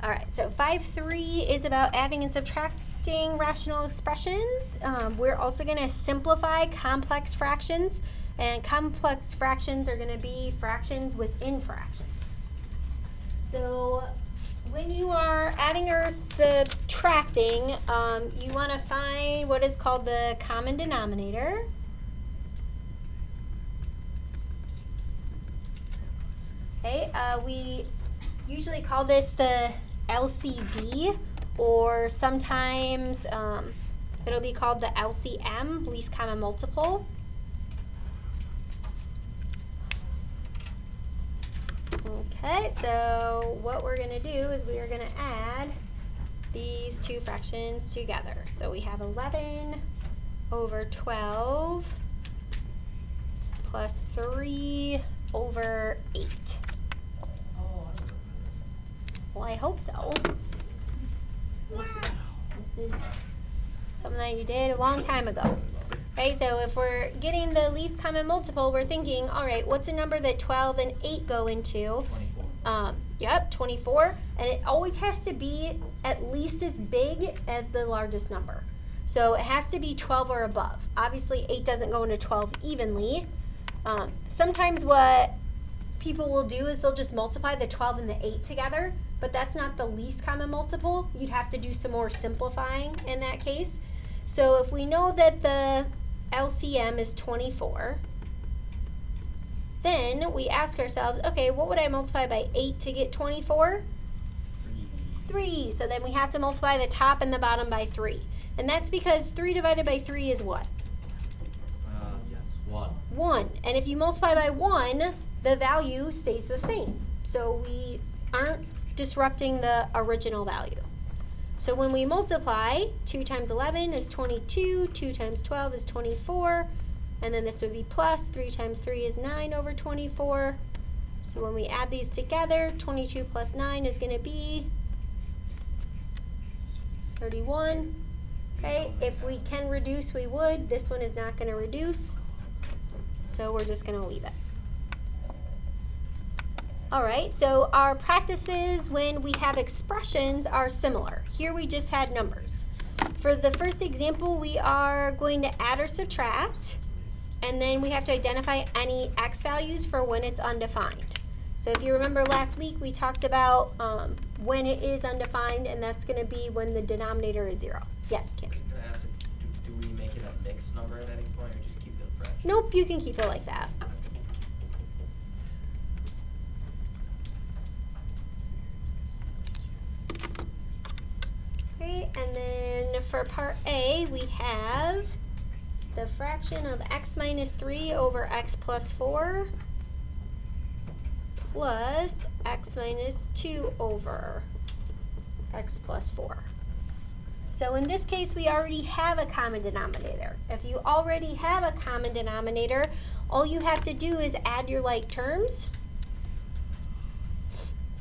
All right, so 5.3 is about adding and subtracting rational expressions. We're also going to simplify complex fractions, and complex fractions are going to be fractions within fractions. So when you are adding or subtracting, you want to find what is called the common denominator. Okay, we usually call this the LCD, or sometimes it'll be called the LCM, least common multiple. Okay, so what we're going to do is we are going to add these two fractions together. So we have 11 over 12 plus 3 over 8. Well, I hope so. This is something that you did a long time ago. Okay, so if we're getting the least common multiple, we're thinking, all right, what's a number that 12 and 8 go into? 24. Yep, 24. And it always has to be at least as big as the largest number. So it has to be 12 or above. Obviously, 8 doesn't go into 12 evenly. Sometimes what people will do is they'll just multiply the 12 and the 8 together, but that's not the least common multiple. You'd have to do some more simplifying in that case. So if we know that the LCM is 24, then we ask ourselves, okay, what would I multiply by 8 to get 24? 3. So then we have to multiply the top and the bottom by 3. And that's because 3 divided by 3 is what? Yes, 1. 1. And if you multiply by 1, the value stays the same. So we aren't disrupting the original value. So when we multiply, 2 times 11 is 22, 2 times 12 is 24, and then this would be plus 3 times 3 is 9 over 24. So when we add these together, 22 plus 9 is going to be 31. Okay, if we can reduce, we would. This one is not going to reduce, so we're just going to leave it. All right, so our practices when we have expressions are similar. Here we just had numbers. For the first example, we are going to add or subtract, and then we have to identify any x values for when it's undefined. So if you remember last week, we talked about when it is undefined, and that's going to be when the denominator is 0. Yes, Kim? I'm just going to ask, do we make it a mixed number at any point, or just keep it a fraction? Nope, you can keep it like that. Okay, and then for part A, we have the fraction of x minus 3 over x plus 4 plus x minus 2 over x plus 4. So in this case, we already have a common denominator. If you already have a common denominator, all you have to do is add your like terms,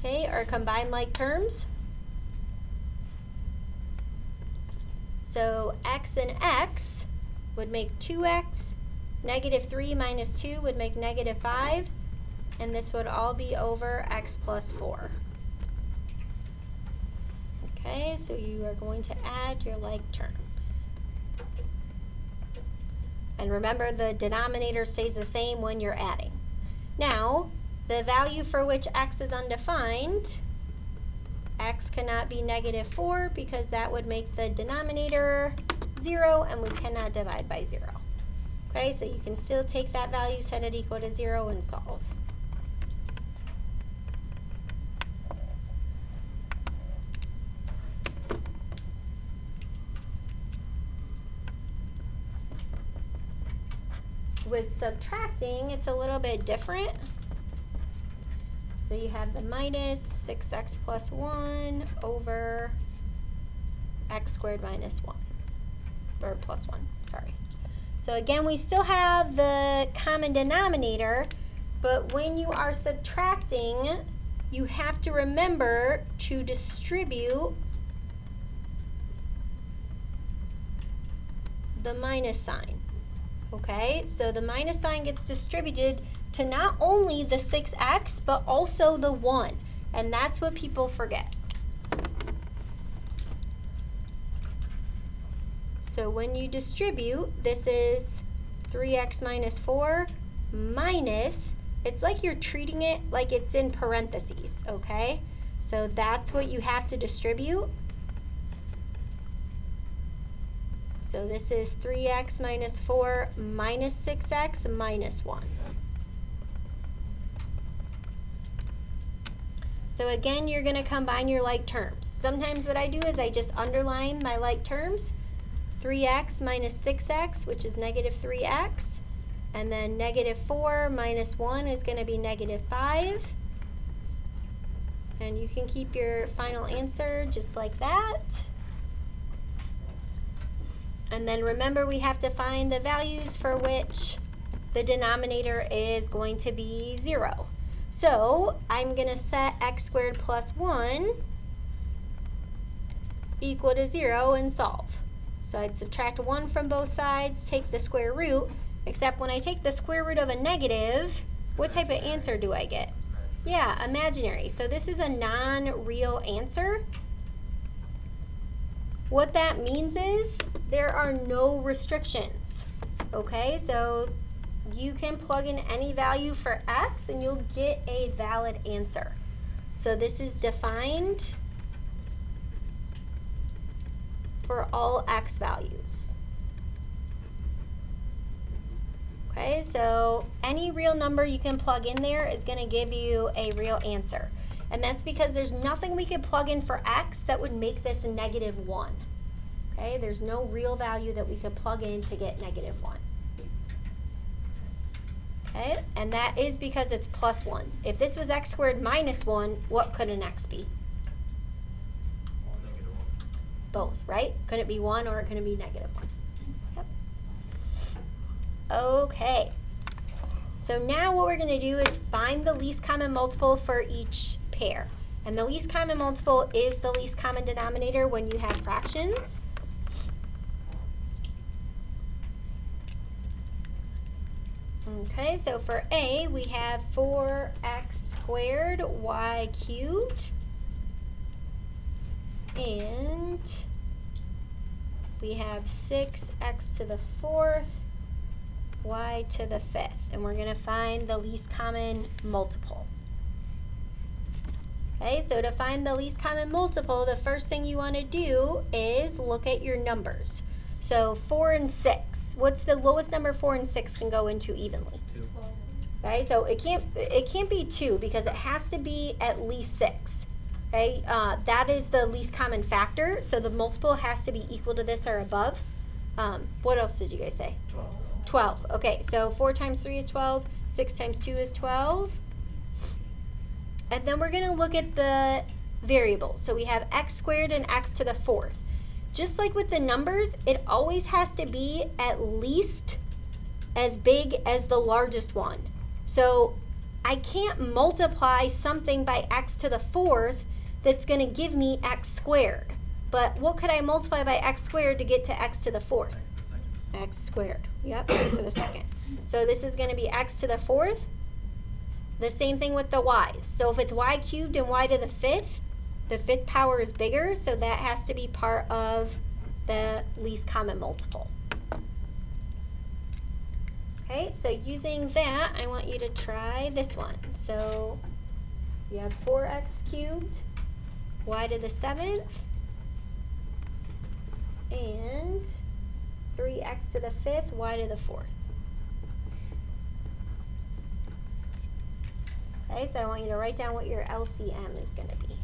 okay, or combine like terms. So x and x would make 2x, negative 3 minus 2 would make negative 5, and this would all be over x plus 4. Okay, so you are going to add your like terms. And remember, the denominator stays the same when you're adding. Now, the value for which x is undefined, x cannot be negative 4 because that would make the denominator 0, and we cannot divide by 0. Okay, so you can still take that value, set it equal to 0, and solve. With subtracting, it's a little bit different. So you have the minus 6x plus 1 over x squared minus 1, or plus 1, sorry. So again, we still have the common denominator, but when you are subtracting, you have to remember to distribute the minus sign. Okay, so the minus sign gets distributed to not only the 6x, but also the 1. And that's what people forget. So when you distribute, this is 3x minus 4 minus, it's like you're treating it like it's in parentheses, okay? So that's what you have to distribute. So this is 3x minus 4 minus 6x minus 1. So again, you're going to combine your like terms. Sometimes what I do is I just underline my like terms. 3x minus 6x, which is negative 3x. And then negative 4 minus 1 is going to be negative 5. And you can keep your final answer just like that. And then remember, we have to find the values for which the denominator is going to be 0. So I'm going to set x squared plus 1 equal to 0 and solve. So I'd subtract 1 from both sides, take the square root, except when I take the square root of a negative, what type of answer do I get? Yeah, imaginary. So this is a non-real answer. What that means is there are no restrictions, okay? So you can plug in any value for x and you'll get a valid answer. So this is defined for all x values. Okay, so any real number you can plug in there is going to give you a real answer. And that's because there's nothing we could plug in for x that would make this negative 1. Okay, there's no real value that we could plug in to get negative 1. Okay, and that is because it's plus 1. If this was x squared minus 1, what could an x be? Well, negative 1. Both, right? Could it be 1 or it could be negative 1? Yep. Okay. So now what we're going to do is find the least common multiple for each pair. And the least common multiple is the least common denominator when you have fractions. Okay, so for A, we have 4x squared y cubed. And we have 6x to the 4th y to the 5th. And we're going to find the least common multiple. Okay, so to find the least common multiple, the first thing you want to do is look at your numbers. So 4 and 6. What's the lowest number 4 and 6 can go into evenly? 2. Okay, so it can't be 2 because it has to be at least 6. Okay, that is the least common factor. So the multiple has to be equal to this or above. What else did you guys say? 12. 12. Okay, so 4 times 3 is 12. 6 times 2 is 12. And then we're going to look at the variables. So we have x squared and x to the 4th. Just like with the numbers, it always has to be at least as big as the largest one. So I can't multiply something by x to the 4th that's going to give me x squared. But what could I multiply by x squared to get to x to the 4th? X to the second. X squared. Yep, x to the 2nd. So this is going to be x to the 4th. The same thing with the y's. So if it's y cubed and y to the 5th power is bigger, so that has to be part of the least common multiple. Okay, so using that, I want you to try this one. So you have 4x cubed, y to the 7th, and 3x to the 5th, y to the 4th. Okay, so I want you to write down what your LCM is going to be.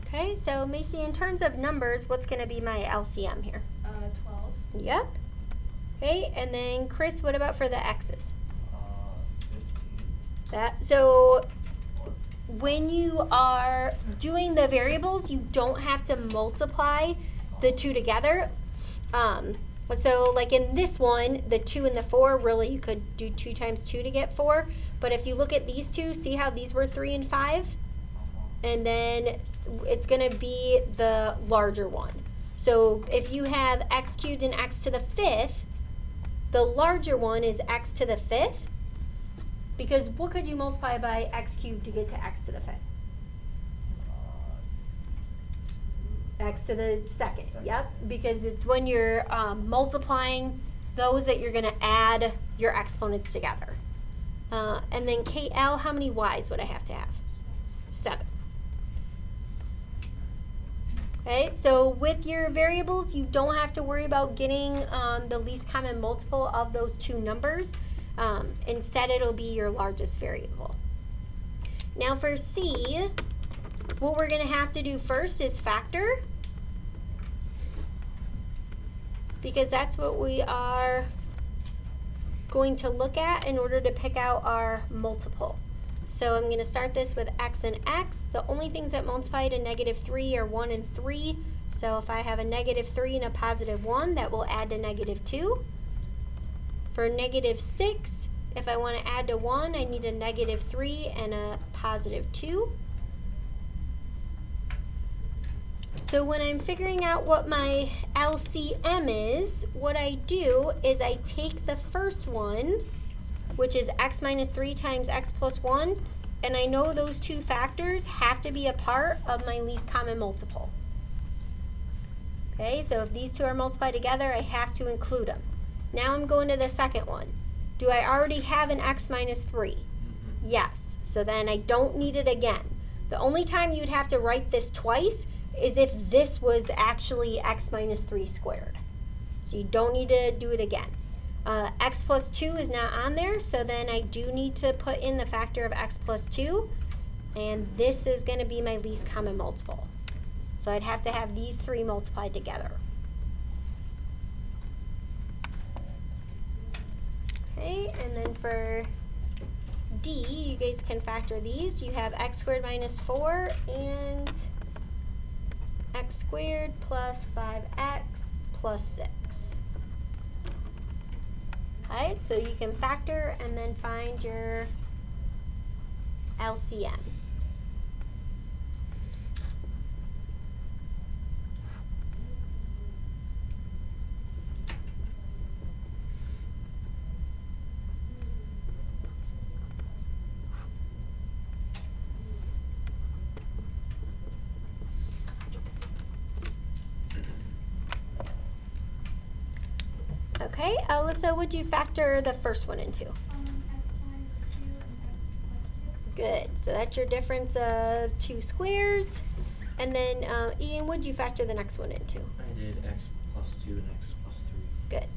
Okay, so Macy, in terms of numbers, what's going to be my LCM here? 12. Yep. Okay, and then Chris, what about for the x's? 15. So when you are doing the variables, you don't have to multiply the two together. So like in this one, the 2 and the 4, really you could do 2 times 2 to get 4. But if you look at these two, see how these were 3 and 5? And then it's going to be the larger one. So if you have x cubed and x to the 5th, the larger one is x to the 5th. Because what could you multiply by x cubed to get to x to the 5th? X to the second. Yep, because it's when you're multiplying those that you're going to add your exponents together. And then KL, how many y's would I have to have? 7. Okay, so with your variables, you don't have to worry about getting the least common multiple of those two numbers. Instead, it'll be your largest variable. Now for C, what we're going to have to do first is factor, because that's what we are going to look at in order to pick out our multiple. So I'm going to start this with x and x. The only things that multiply to -3 are 1 and 3. So if I have a -3 and a +1, that will add to -2. For -6, if I want to add to 1, I need a -3 and a +2. So when I'm figuring out what my LCM is, what I do is I take the first one, which is x minus 3 times x plus 1, and I know those two factors have to be a part of my least common multiple. Okay, so if these two are multiplied together, I have to include them. Now I'm going to the second one. Do I already have an x minus 3? Yes, so then I don't need it again. The only time you'd have to write this twice is if this was actually x minus 3 squared. So you don't need to do it again. X plus 2 is not on there, so then I do need to put in the factor of x plus 2, and this is going to be my least common multiple. So I'd have to have these three multiplied together. Okay, and then for D, you guys can factor these. You have x squared minus 4 and x squared plus 5x plus 6. Alright, so you can factor and then find your LCM. Okay, Alyssa, would you factor the first one into? X minus 2 and x plus 2. Good, so that's your difference of 2 squares. And then Ian, would you factor the next one into? I did x plus 2 and x plus 3. Good.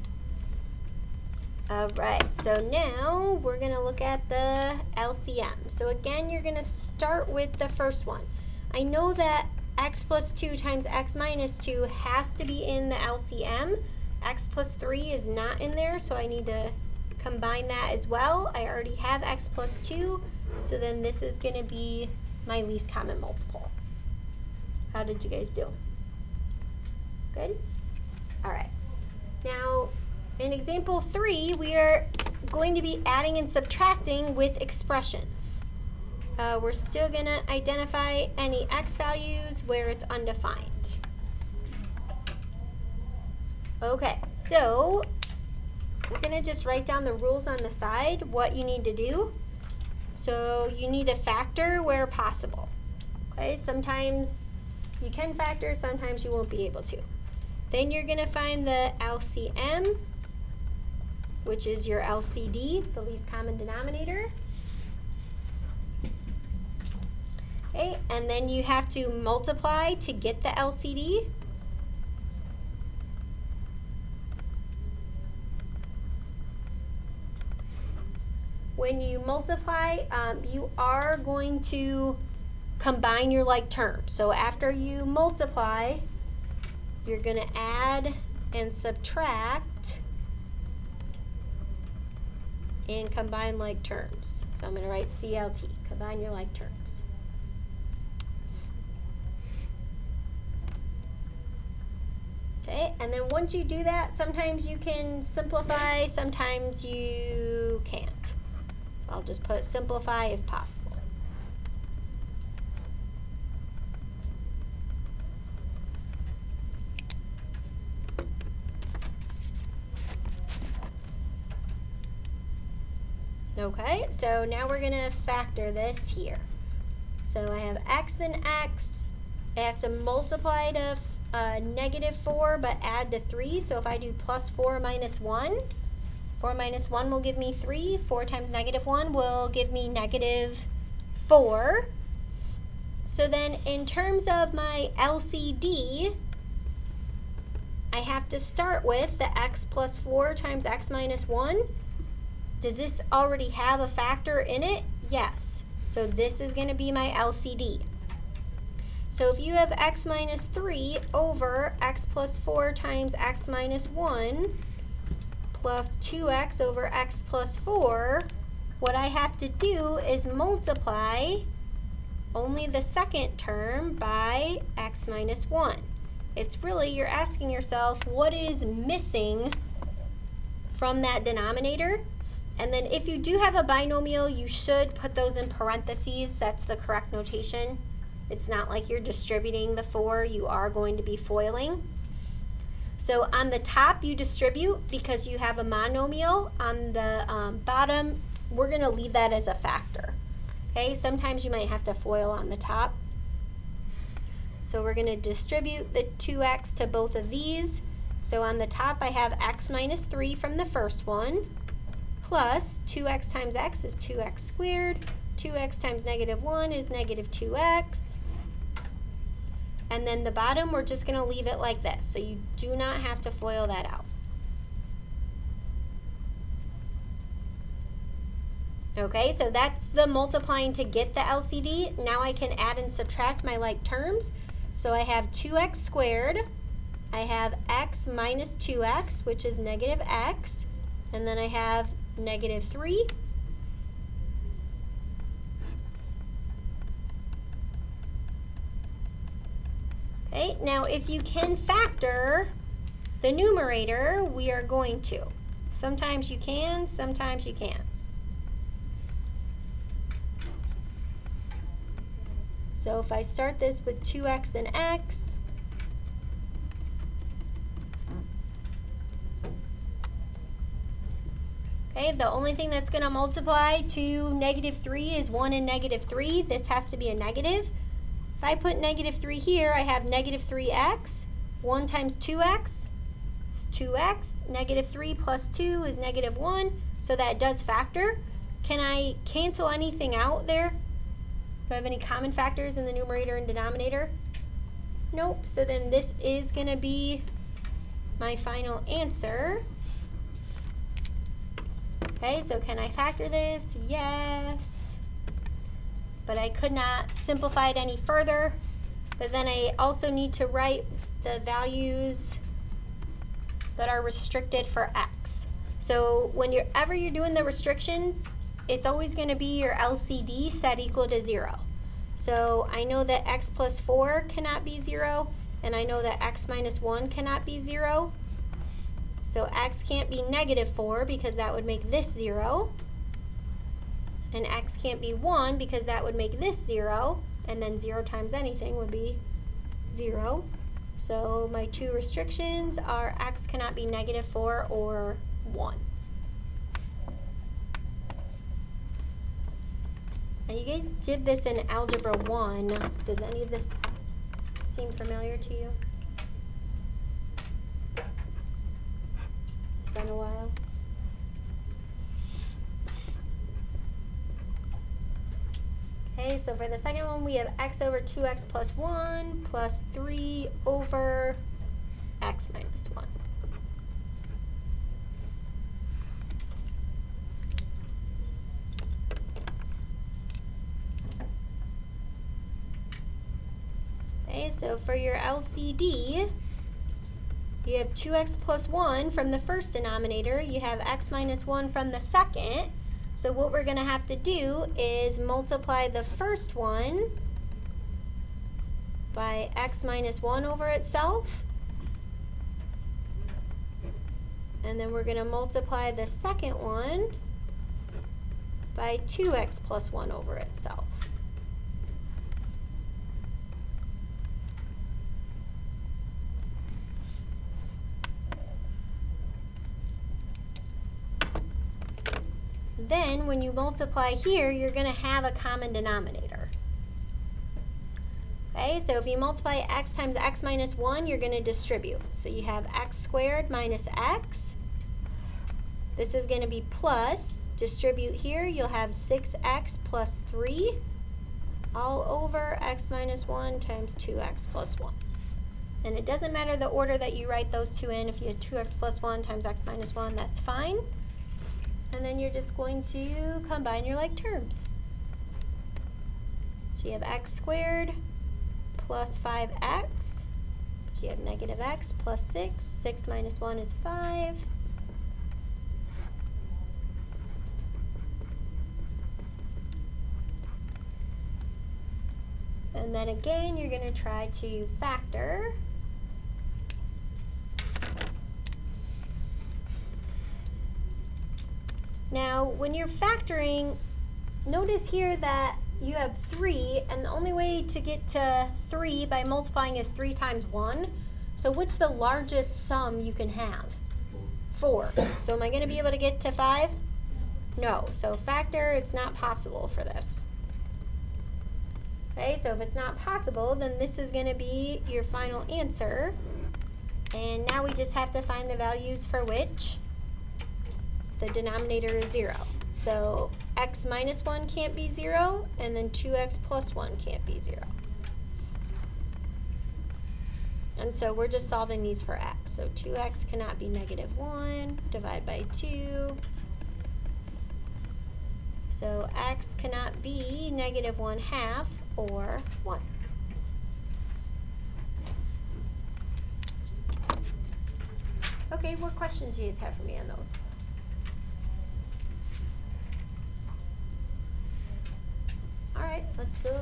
All right, so now we're gonna look at the LCM. So again, you're gonna start with the first one. I know that x plus 2 times x minus 2 has to be in the LCM. X plus 3 is not in there, so I need to combine that as well. I already have x plus 2, so then this is going to be my least common multiple. How did you guys do? Good? All right. Now, in example 3, we are going to be adding and subtracting with expressions. We're still going to identify any x values where it's undefined. Okay, so we're going to just write down the rules on the side, what you need to do. So you need to factor where possible. Okay, sometimes you can factor, sometimes you won't be able to. Then you're going to find the LCM, which is your LCD, the least common denominator. Okay, and then you have to multiply to get the LCD. When you multiply, you are going to combine your like terms. So after you multiply, you're going to add and subtract and combine like terms. So I'm going to write CLT, combine your like terms. Okay, Okay, and then once you do that, sometimes you can simplify, sometimes you can't. So I'll just put simplify if possible. Okay, so now we're gonna factor this here. So I have x and x. It has to multiply to -4, but add to 3. So if I do plus 4 minus 1, 4 minus 1 will give me 3. 4 times -1 will give me -4. So then in terms of my LCD, I have to start with the x plus 4 times x minus 1. Does this already have a factor in it? Yes. So this is going to be my LCD. So if you have x minus 3 over x plus 4 times x minus 1 plus 2x over x plus 4, what I have to do is multiply only the second term by x minus 1. It's really, you're asking yourself, what is missing from that denominator? And then if you do have a binomial, you should put those in parentheses. That's the correct notation. It's not like you're distributing the 4. You are going to be foiling. So on the top, you distribute because you have a monomial. On the bottom, we're going to leave that as a factor. Okay, sometimes you might have to FOIL on the top. So we're going to distribute the 2x to both of these. So on the top, I have x minus 3 from the first one, plus 2x times x is 2x squared. 2x times -1 is -2x. And then the bottom, we're just going to leave it like this. So you do not have to FOIL that out. Okay, so that's the multiplying to get the LCD. Now I can add and subtract my like terms. So I have 2x squared. I have x minus 2x, which is -x. And then I have -3. Okay, now if you can factor the numerator, we are going to. Sometimes you can, sometimes you can't. So if I start this with 2x and x, okay, the only thing that's going to multiply to -3 is 1 and -3. This has to be a negative. If I put -3 here, I have -3x. 1 times 2x is 2x. -3 plus 2 is -1. So that does factor. Can I cancel anything out there? Do I have any common factors in the numerator and denominator? Nope. So then this is going to be my final answer. Okay, so can I factor this? Yes. But I could not simplify it any further. But then I also need to write the values that are restricted for x. So whenever you're doing the restrictions, it's always going to be your LCD set equal to 0. So I know that x plus 4 cannot be 0, and I know that x minus 1 cannot be 0. So x can't be -4 because that would make this 0. And x can't be 1 because that would make this 0. And then 0 times anything would be 0. So my two restrictions are x cannot be -4 or 1. Now you guys did this in Algebra 1. Does any of this seem familiar to you? It's been a while. Okay, so for the second one, we have x over 2x plus 1 plus 3 over x minus 1. Okay, so for your LCD, you have 2x plus 1 from the first denominator. You have x minus 1 from the second. So what we're going to have to do is multiply the first one by x minus 1 over itself. And then we're going to multiply the second one by 2x plus 1 over itself. Then when you multiply here, you're going to have a common denominator. Okay, so if you multiply x times x minus 1, you're going to distribute. So you have x squared minus x. This is going to be plus, distribute here, you'll have 6x plus 3 all over x minus 1 times 2x plus 1. And it doesn't matter the order that you write those two in. If you had 2x plus 1 times x minus 1, that's fine. And then you're just going to combine your like terms. So you have x squared plus 5x. So you have negative x plus 6. 6 minus 1 is 5. And then again, you're going to try to factor. Now, when you're factoring, notice here that you have 3, and the only way to get to 3 by multiplying is 3 times 1. So what's the largest sum you can have? 4. So am I going to be able to get to 5? No. So factor, it's not possible for this. Okay, so if it's not possible, then this is going to be your final answer. And now we just have to find the values for which the denominator is 0. So x minus 1 can't be 0, and then 2x plus 1 can't be 0. And so we're just solving these for x. So 2x cannot be negative 1, divide by 2. So x cannot be negative 1/2 or 1. Okay, what questions do you guys have for me on those? All right, let's go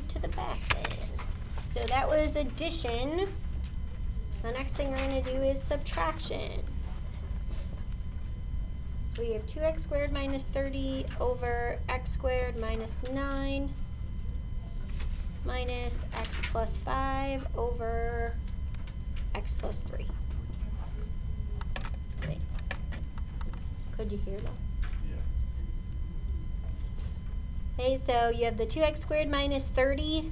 to the back then. So that was addition. The next thing we're going to do is subtraction. So we have 2x squared minus 30 over x squared minus 9 minus x plus 5 over x plus 3. Great. Could you hear that? Okay, so you have the 2x squared minus 30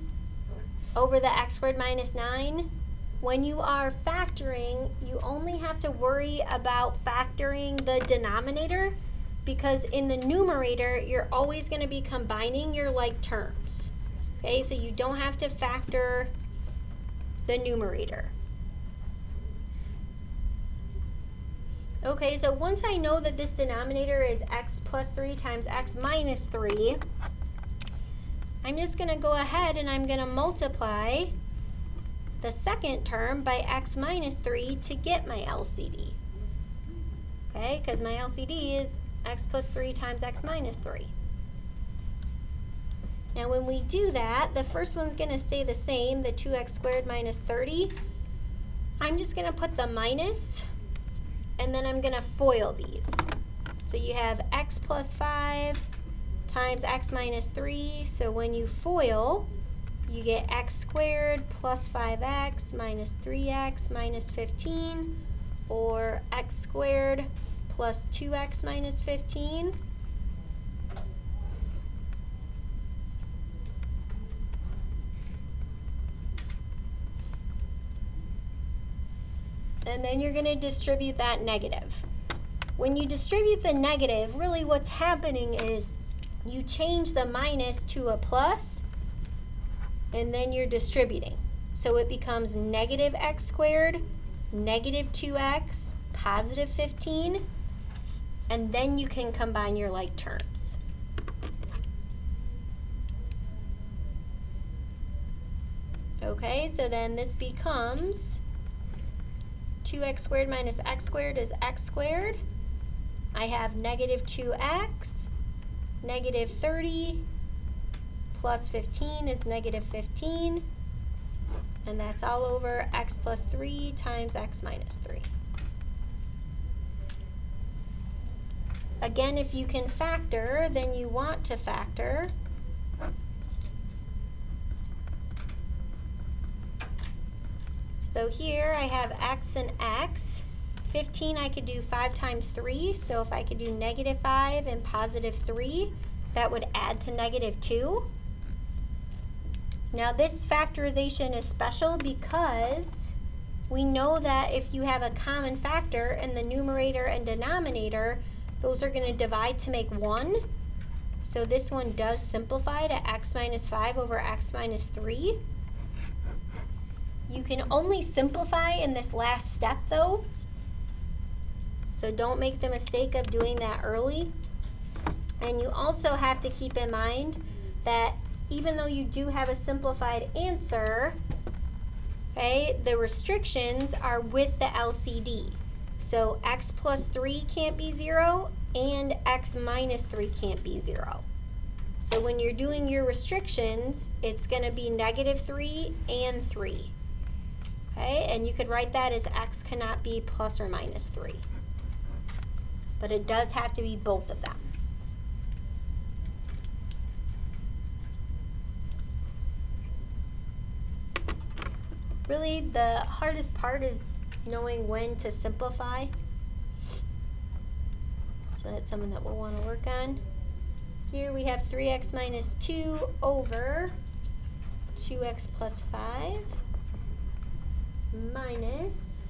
over the x squared minus 9. When you are factoring, you only have to worry about factoring the denominator, because in the numerator, you're always going to be combining your like terms. Okay, so you don't have to factor the numerator. Okay, so once I know that this denominator is x plus 3 times x minus 3, I'm just going to go ahead and I'm going to multiply the second term by x minus 3 to get my LCD. Okay, because my LCD is x plus 3 times x minus 3. Now when we do that, the first one's going to stay the same, the 2x squared minus 30. I'm just going to put the minus, and then I'm going to FOIL these. So you have x plus 5 times x minus 3. So when you FOIL, you get x squared plus 5x minus 3x minus 15, or x squared plus 2x minus 15. And then you're going to distribute that negative. When you distribute the negative, really what's happening is you change the minus to a plus, and then you're distributing. So it becomes negative x squared, negative 2x, positive 15, and then you can combine your like terms. Okay, so then this becomes 2x squared minus x squared is x squared. I have negative 2x, negative 30, plus 15 is negative 15, and that's all over x plus 3 times x minus 3. Again, if you can factor, then you want to factor. So here I have x and x. 15 I could do 5 times 3, so if I could do -5 and +3, that would add to -2. Now this factorization is special because we know that if you have a common factor in the numerator and denominator, those are going to divide to make 1. So this one does simplify to x minus 5 over x minus 3. You can only simplify in this last step though, so don't make the mistake of doing that early. And you also have to keep in mind that even though you do have a simplified answer, okay, the restrictions are with the LCD. So x plus 3 can't be 0 and x minus 3 can't be 0. So when you're doing your restrictions, it's going to be -3 and 3. Okay, and you could write that as x cannot be plus or minus 3. But it does have to be both of them. Really, the hardest part is knowing when to simplify. So that's something that we'll want to work on. Here we have 3x minus 2 over 2x plus 5 minus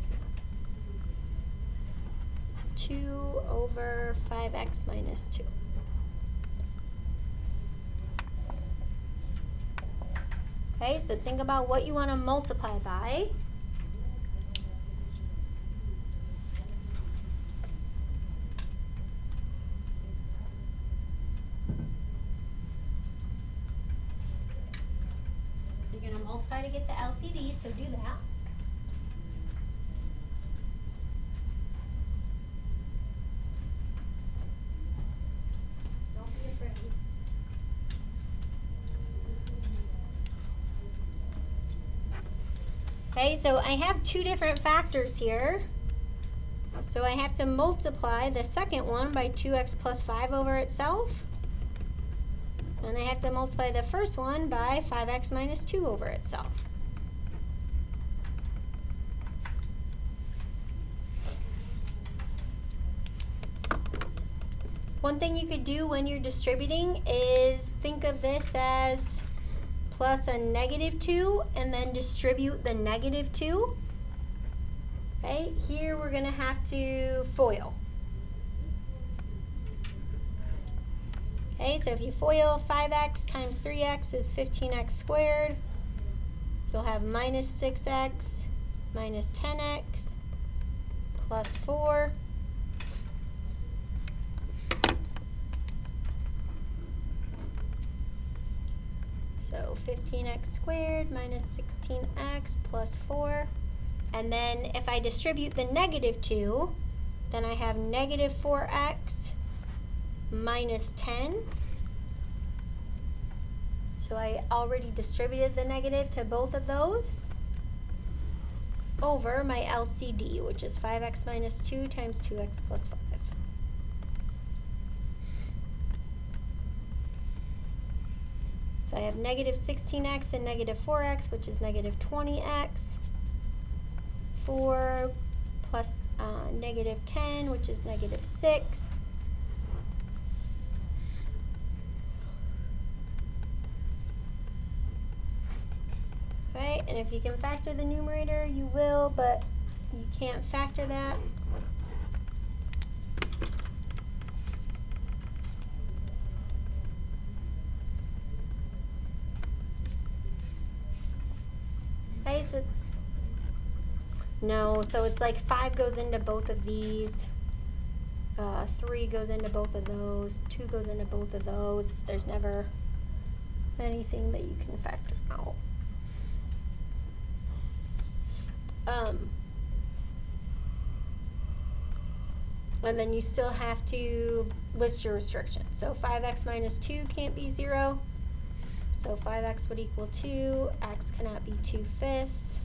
2 over 5x minus 2. Okay, so think about what you want to multiply by. So you're going to multiply to get the LCD, so do that. Don't be afraid. Okay, so I have two different factors here. So I have to multiply the second one by 2x plus 5 over itself. And I have to multiply the first one by 5x minus 2 over itself. One thing you could do when you're distributing is think of this as plus a -2 and then distribute the -2. Okay, here we're going to have to FOIL. Okay, so if you FOIL, 5x times 3x is 15x squared. You'll have minus 6x minus 10x plus 4. So 15x squared minus 16x plus 4. And then if I distribute the -2, then I have -4x minus 10. So I already distributed the negative to both of those over my LCD, which is 5x minus 2 times 2x plus 5. So I have -16x and -4x, which is -20x. 4 plus -10, which is -6. Right, and if you can factor the numerator, you will, but you can't factor that. Okay, so no, so it's like 5 goes into both of these, 3 goes into both of those, 2 goes into both of those. There's never anything that you can factor out. And then you still have to list your restrictions. So 5x minus 2 can't be 0. So 5x would equal 2. X cannot be 2/5.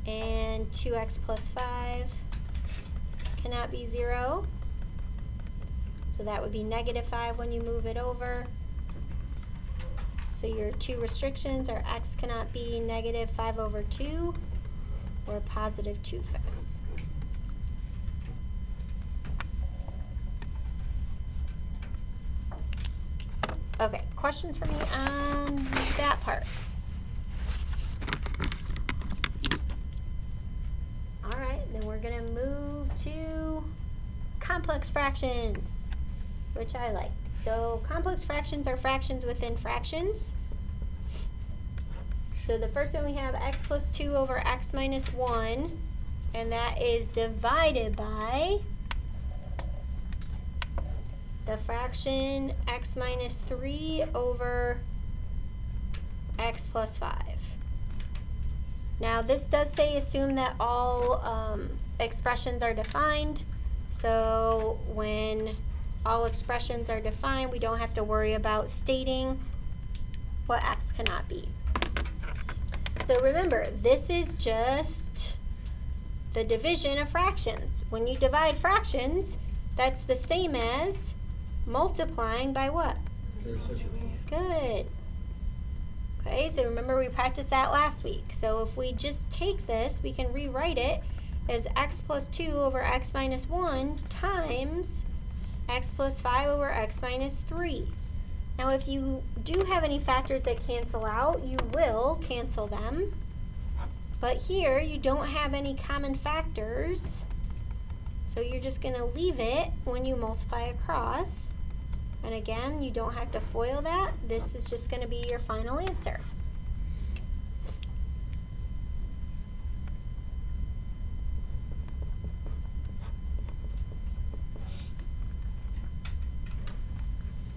And 2x plus 5 cannot be 0. So that would be -5 when you move it over. So your two restrictions are x cannot be -5/2 or +2/5. Okay, questions for me on that part? All right, then we're gonna move to complex fractions, which I like. So complex fractions are fractions within fractions. So the first one we have x plus 2 over x minus 1, and that is divided by the fraction x minus 3 over x plus 5. Now this does say assume that all expressions are defined. So when all expressions are defined, we don't have to worry about stating what x cannot be. So remember, this is just the division of fractions. When you divide fractions, that's the same as multiplying by what? Good. Okay, so remember we practiced that last week. So if we just take this, we can rewrite it as x plus 2 over x minus 1 times x plus 5 over x minus 3. Now if you do have any factors that cancel out, you will cancel them. But here you don't have any common factors, so you're just going to leave it when you multiply across. And again, you don't have to FOIL that. This is just going to be your final answer.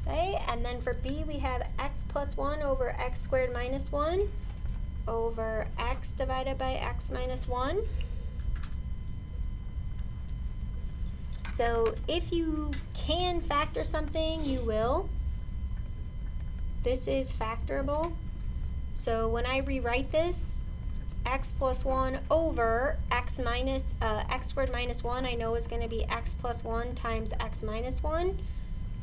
Okay, and then for B we have x plus 1 over x squared minus 1 over x divided by x minus 1. So if you can factor something, you will. This is factorable. So when I rewrite this, x plus 1 over x squared minus 1, I know is going to be x plus 1 times x minus 1.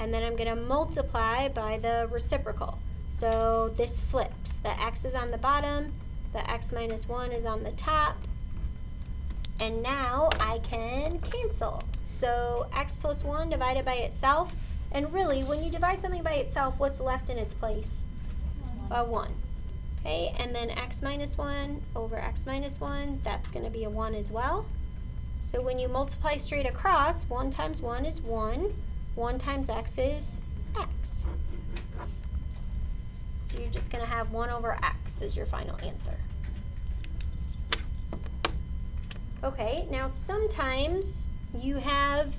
And then I'm going to multiply by the reciprocal. So this flips. The x is on the bottom, the x minus 1 is on the top. And now I can cancel. So x plus 1 divided by itself. And really, when you divide something by itself, what's left in its place? A 1. Okay, and then x minus 1 over x minus 1, that's going to be a 1 as well. So when you multiply straight across, 1 times 1 is 1. 1 times x is x. So you're just going to have 1 over x as your final answer. Okay, now sometimes you have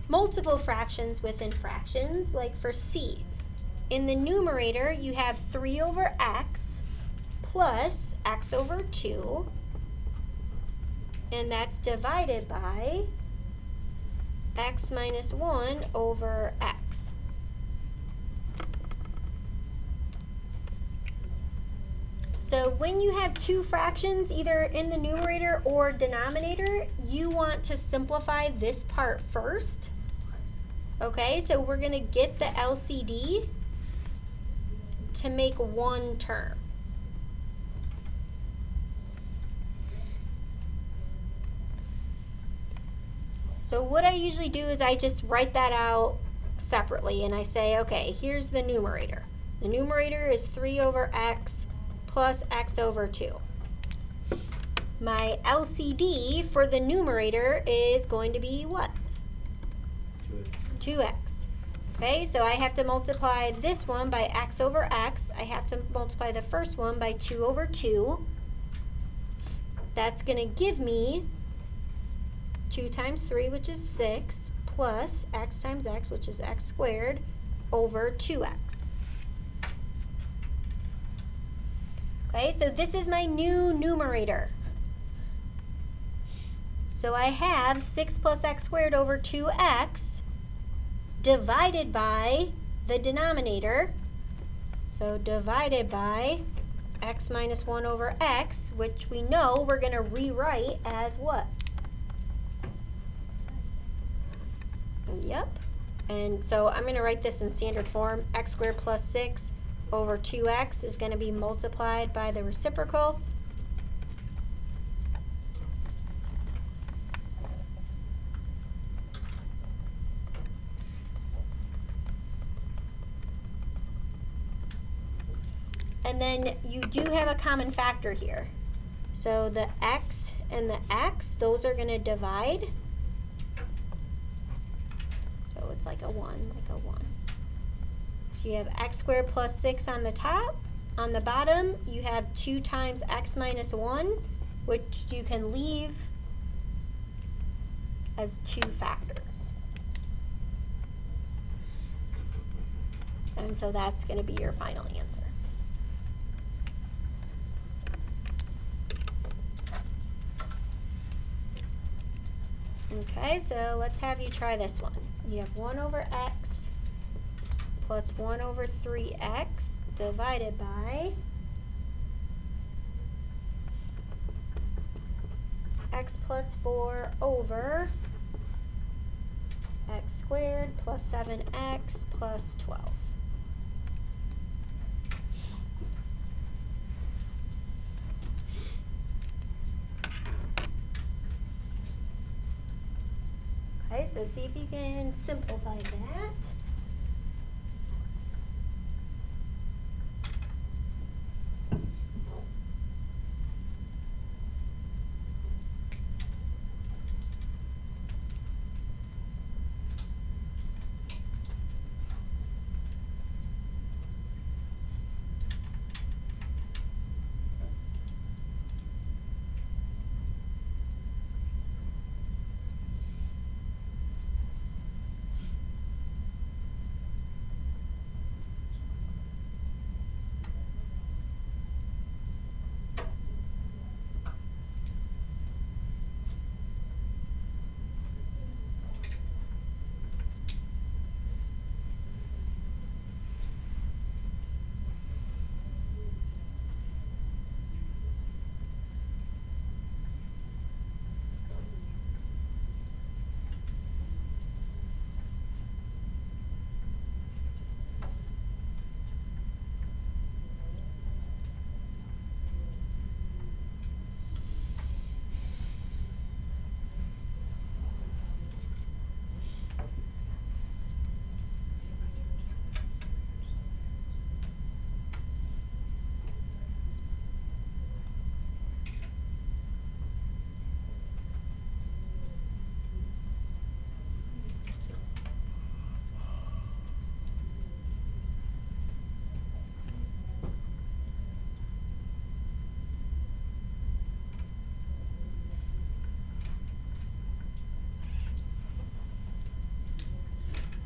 multiple fractions within fractions, like for C. In the numerator, you have 3 over x plus x over 2, and that's divided by x minus 1 over x. So when you have two fractions, either in the numerator or denominator, you want to simplify this part first. Okay, so we're going to get the LCD to make one term. So what I usually do is I just write that out separately and I say, okay, here's the numerator. The numerator is 3 over x plus x over 2. My LCD for the numerator is going to be what? 2x. Okay, so I have to multiply this one by x over x. I have to multiply the first one by 2 over 2. That's going to give me 2 times 3, which is 6, plus x times x, which is x squared, over 2x. Okay, so this is my new numerator. So I have 6 plus x squared over 2x divided by the denominator. So divided by x minus 1 over x, which we know we're going to rewrite as what? Yep. And so I'm going to write this in standard form. X squared plus 6 over 2x is going to be multiplied by the reciprocal. And then you do have a common factor here. So the x and the x, those are going to divide. So it's like a 1, like a 1. So you have x squared plus 6 on the top. On the bottom, you have 2 times x minus 1, which you can leave as 2 factors. And so that's going to be your final answer. Okay, so let's have you try this one. You have 1 over x plus 1 over 3x divided by x plus 4 over x squared plus 7x plus 12. Okay, so see if you can simplify that.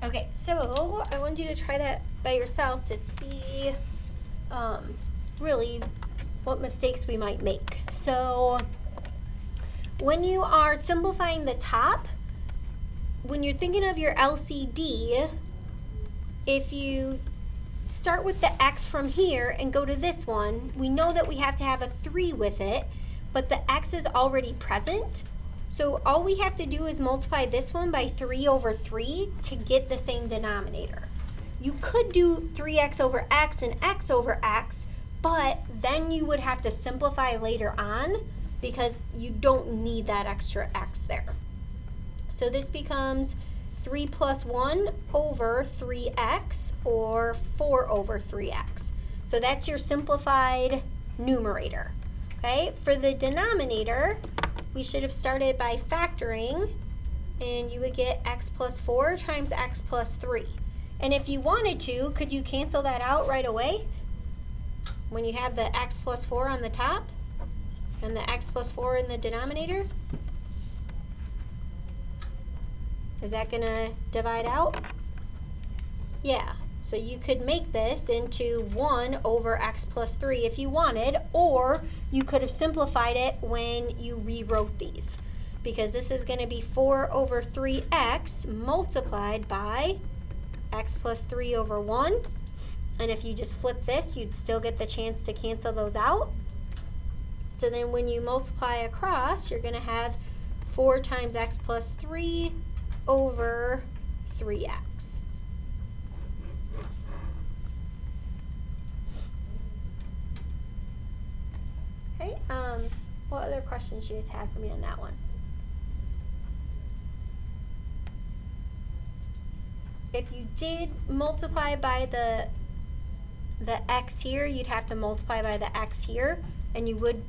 Okay, so I want you to try that by yourself to see really what mistakes we might make. So when you are simplifying the top, when you're thinking of your LCD, if you start with the x from here and go to this one, we know that we have to have a 3 with it, but the x is already present. So all we have to do is multiply this one by 3 over 3 to get the same denominator. You could do 3x over x and x over x, but then you would have to simplify later on because you don't need that extra x there. So this becomes 3 plus 1 over 3x or 4 over 3x. So that's your simplified numerator. Okay, for the denominator, we should have started by factoring, and you would get x plus 4 times x plus 3. And if you wanted to, could you cancel that out right away when you have the x plus 4 on the top and the x plus 4 in the denominator? Is that going to divide out? Yeah. So you could make this into 1 over x plus 3 if you wanted, or you could have simplified it when you rewrote these, because this is going to be 4 over 3x multiplied by x plus 3 over 1. And if you just flip this, you'd still get the chance to cancel those out. So then when you multiply across, you're going to have 4 times x plus 3 over 3x. Okay, what other questions do you guys have for me on that one? If you did multiply by the x here, you'd have to multiply by the x here, and you would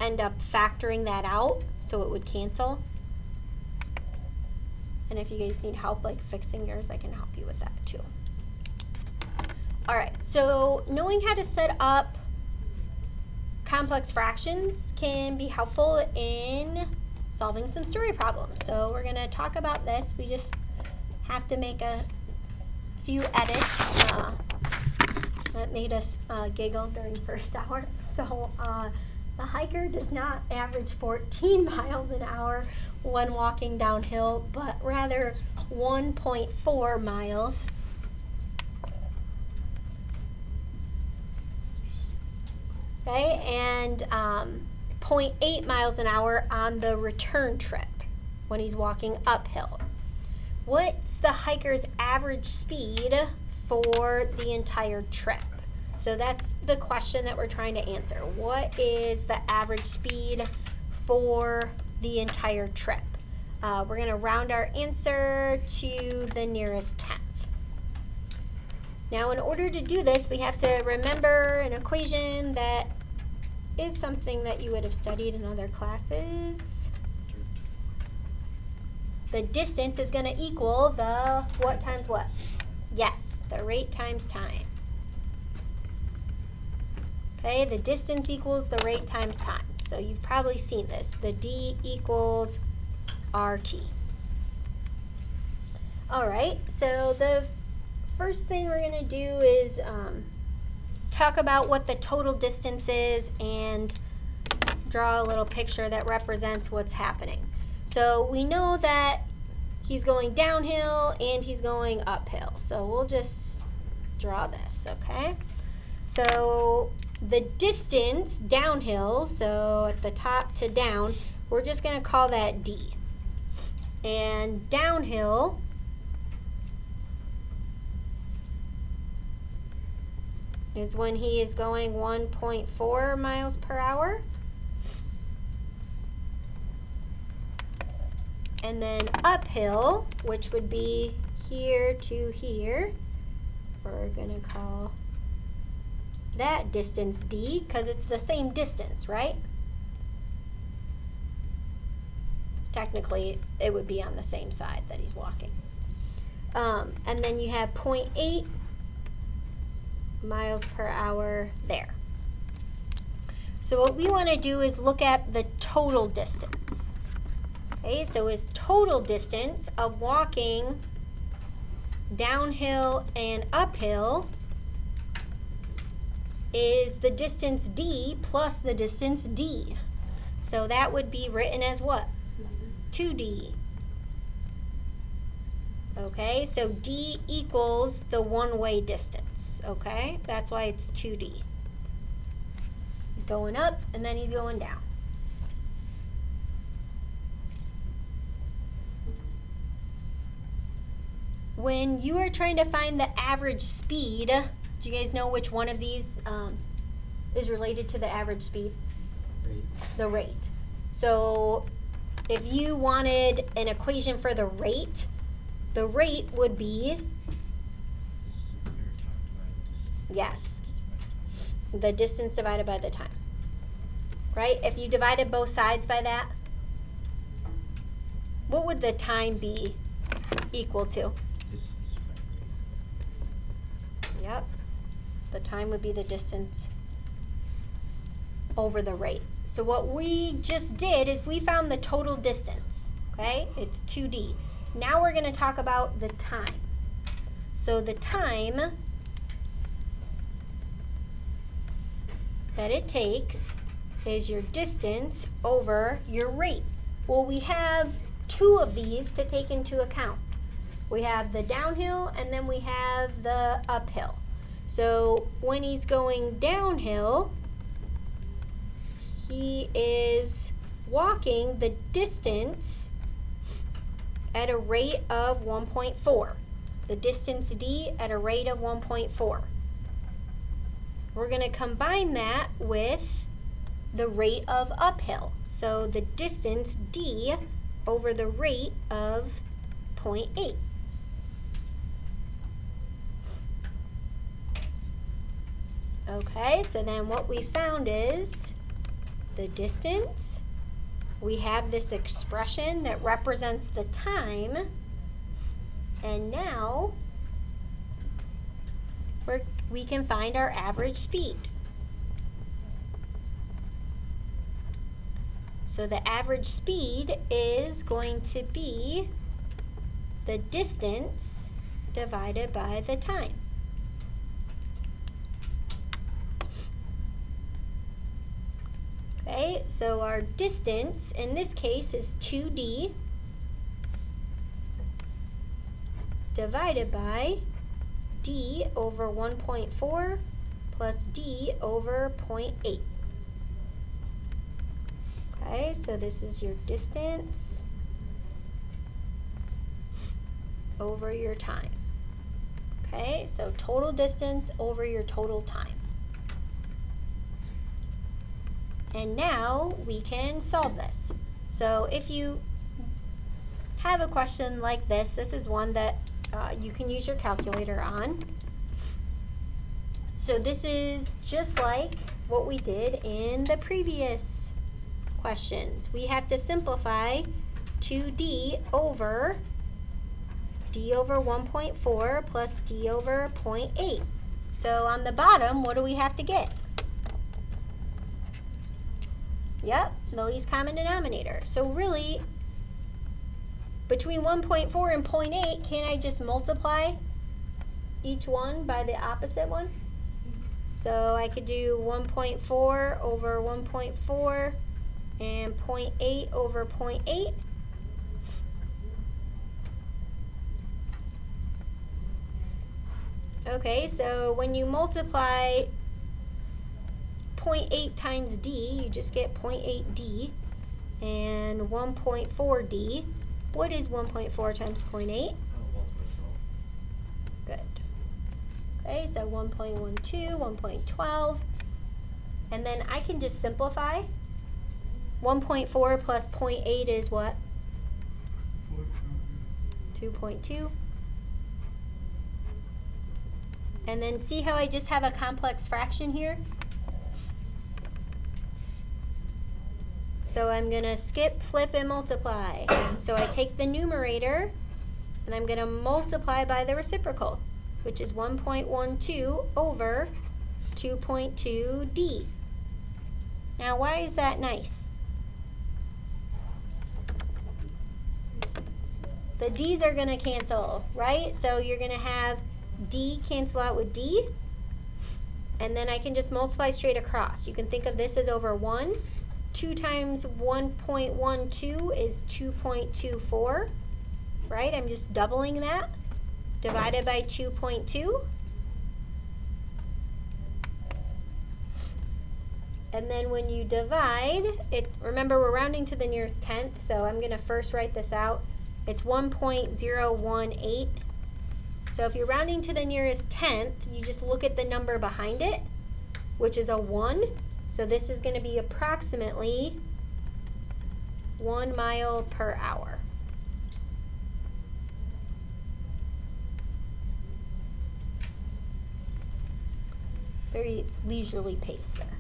end up factoring that out, so it would cancel. And if you guys need help like fixing yours, I can help you with that too. All right, so knowing how to set up complex fractions can be helpful in solving some story problems. So we're gonna talk about this. We just have to make a few edits that made us giggle during first hour. So the hiker does not average 14 miles an hour when walking downhill, but rather 1.4 miles. Okay, and 0.8 miles an hour on the return trip when he's walking uphill. What's the hiker's average speed for the entire trip? So that's the question that we're trying to answer. What is the average speed for the entire trip? We're going to round our answer to the nearest tenth. Now, in order to do this, we have to remember an equation that is something that you would have studied in other classes. The distance is going to equal the what times what? Yes, the rate times time. Okay, the distance equals the rate times time. So you've probably seen this. The D equals RT. All right, so the first thing we're going to do is talk about what the total distance is and draw a little picture that represents what's happening. So we know that he's going downhill and he's going uphill. So we'll just draw this, okay? So the distance downhill, so at the top to down, we're just going to call that D. And downhill is when he is going 1.4 miles per hour. And then uphill, which would be here to here, we're going to call that distance D, because it's the same distance, right? Technically, it would be on the same side that he's walking. And then you have 0.8 miles per hour there. So what we want to do is look at the total distance. Okay, so his total distance of walking downhill and uphill is the distance D plus the distance D. So that would be written as what? 2D. Okay, so D equals the one-way distance, okay? That's why it's 2D. He's going up and then he's going down. When you are trying to find the average speed, do you guys know which one of these is related to the average speed? Rate. The rate. So if you wanted an equation for the rate would be, yes, the distance divided by the time. Right? If you divided both sides by that, what would the time be equal to? Yep. The time would be the distance over the rate. So what we just did is we found the total distance, okay? It's 2D. Now we're going to talk about the time. So the time that it takes is your distance over your rate. Well, we have two of these to take into account. We have the downhill and then we have the uphill. So when he's going downhill, he is walking the distance at a rate of 1.4. The distance d at a rate of 1.4. We're going to combine that with the rate of uphill. So the distance d over the rate of 0.8. Okay, so then what we found is the distance. We have this expression that represents the time. And now we can find our average speed. So the average speed is going to be the distance divided by the time. Okay, so our distance in this case is 2d divided by d over 1.4 plus d over 0.8. Okay, so this is your distance over your time. Okay, so total distance over your total time. And now we can solve this. So if you have a question like this is one that you can use your calculator on. So this is just like what we did in the previous questions. We have to simplify 2d over d over 1.4 plus d over 0.8. So on the bottom, what do we have to get? Yep, the least common denominator. So really, between 1.4 and 0.8, can't I just multiply each one by the opposite one? So I could do 1.4 over 1.4 and 0.8 over 0.8. Okay, so when you multiply 0.8 times d, you just get 0.8d, and 1.4d. What is 1.4 times 0.8? Good. Okay, so 1.12, 1.12, and then I can just simplify. 1.4 plus 0.8 is what? 2.2. And then see how I just have a complex fraction here? So I'm going to skip, flip, and multiply. So I take the numerator, and I'm going to multiply by the reciprocal, which is 1.12 over 2.2d. Now, why is that nice? The d's are going to cancel, right? So you're going to have d cancel out with d, and then I can just multiply straight across. You can think of this as over 1. 2 times 1.12 is 2.24, right? I'm just doubling that, divided by 2.2. And then when you divide, remember we're rounding to the nearest tenth, so I'm going to first write this out. It's 1.018. So if you're rounding to the nearest tenth, you just look at the number behind it, which is a 1. So this is going to be approximately 1 mile per hour. Very leisurely pace there.